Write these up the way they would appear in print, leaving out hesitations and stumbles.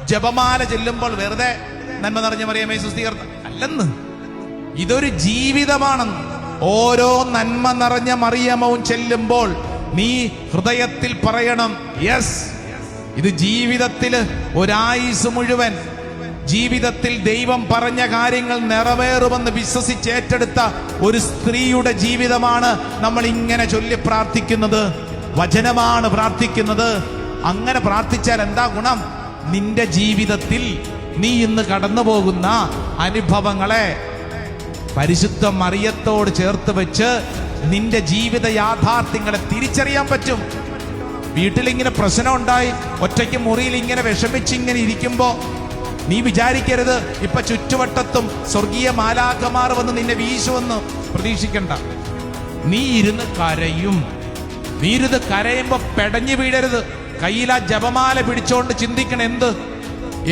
ജപമാല ചെല്ലുമ്പോൾ വെറുതെ നന്മ നിറഞ്ഞ മറിയമേ സുസ്ഥീകരണം അല്ലെന്ന്, ഇതൊരു ജീവിതമാണെന്ന്. ഓരോ നന്മ നിറഞ്ഞ മറിയമവും ചെല്ലുമ്പോൾ നീ ഹൃദയത്തിൽ പറയണം, യെസ്, ഇത് ജീവിതത്തില് ഒരായുസ് മുഴുവൻ ജീവിതത്തിൽ ദൈവം പറഞ്ഞ കാര്യങ്ങൾ നിറവേറുമെന്ന് വിശ്വസിച്ച് ഏറ്റെടുത്ത ഒരു സ്ത്രീയുടെ ജീവിതമാണ് നമ്മൾ ഇങ്ങനെ ചൊല്ലി പ്രാർത്ഥിക്കുന്നത്. വചനമാണ് പ്രാർത്ഥിക്കുന്നത്. അങ്ങനെ പ്രാർത്ഥിച്ചാൽ എന്താ ഗുണം? നിന്റെ ജീവിതത്തിൽ നീ ഇന്ന് കടന്നു പോകുന്ന അനുഭവങ്ങളെ പരിശുദ്ധ മറിയത്തോട് ചേർത്ത് വെച്ച് നിന്റെ ജീവിത യാഥാർത്ഥ്യങ്ങളെ തിരിച്ചറിയാൻ പറ്റും. വീട്ടിലിങ്ങനെ പ്രശ്നം ഉണ്ടായി ഒറ്റയ്ക്ക് മുറിയിൽ ഇങ്ങനെ വിഷമിച്ചിങ്ങനെ ഇരിക്കുമ്പോ നീ വിചാരിക്കരുത് ഇപ്പൊ ചുറ്റുവട്ടത്തും സ്വർഗീയ മാലാഖമാർ വന്ന് നിന്നെ വീശുവെന്ന് പ്രതീക്ഷിക്കണ്ട. നീ ഇരുന്ന് കരയും. നീ ഇരുന്ന് കരയുമ്പോ പെടഞ്ഞു വീഴരുത്. കയ്യിൽ ആ ജപമാല പിടിച്ചോണ്ട് ചിന്തിക്കണം, എന്ത്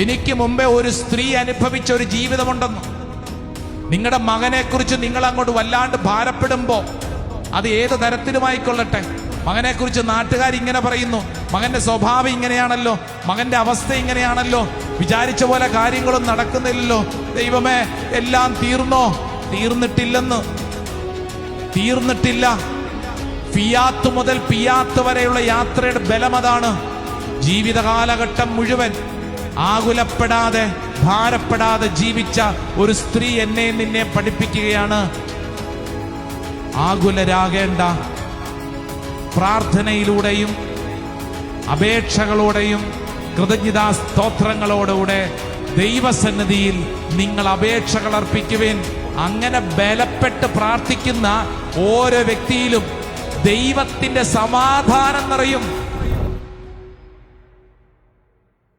എനിക്ക് മുമ്പേ ഒരു സ്ത്രീ അനുഭവിച്ച ഒരു ജീവിതമുണ്ടെന്ന്. നിങ്ങളുടെ മകനെ കുറിച്ച് നിങ്ങൾ അങ്ങോട്ട് വല്ലാണ്ട് ഭാരപ്പെടുമ്പോ, അത് ഏത് തരത്തിലുമായിക്കൊള്ളട്ടെ, മകനെ കുറിച്ച് നാട്ടുകാരിങ്ങനെ പറയുന്നു, മകന്റെ സ്വഭാവം ഇങ്ങനെയാണല്ലോ, മകന്റെ അവസ്ഥ ഇങ്ങനെയാണല്ലോ, വിചാരിച്ച പോലെ കാര്യങ്ങളും നടക്കുന്നില്ലല്ലോ, ദൈവമേ എല്ലാം തീർന്നോ? തീർന്നിട്ടില്ലെന്ന്. തീർന്നിട്ടില്ല. ഫിയാത്ത് മുതൽ പിയാത്ത് വരെയുള്ള യാത്രയുടെ ബലം അതാണ്. ജീവിത കാലഘട്ടം മുഴുവൻ ആകുലപ്പെടാതെ ഭാരപ്പെടാതെ ജീവിച്ച ഒരു സ്ത്രീ എന്നെ നിന്നെ പഠിപ്പിക്കുകയാണ്. ആകുലരാകേണ്ട. പ്രാർത്ഥനയിലൂടെയും അപേക്ഷകളോടെയും കൃതജ്ഞതാ സ്തോത്രങ്ങളോടുകൂടെ ദൈവസന്നിധിയിൽ നിങ്ങൾ അപേക്ഷകൾ അർപ്പിക്കുവേൻ. അങ്ങനെ ബലപ്പെട്ട് പ്രാർത്ഥിക്കുന്ന ഓരോ വ്യക്തിയിലും ദൈവത്തിന്റെ സമാധാനം നിറയും.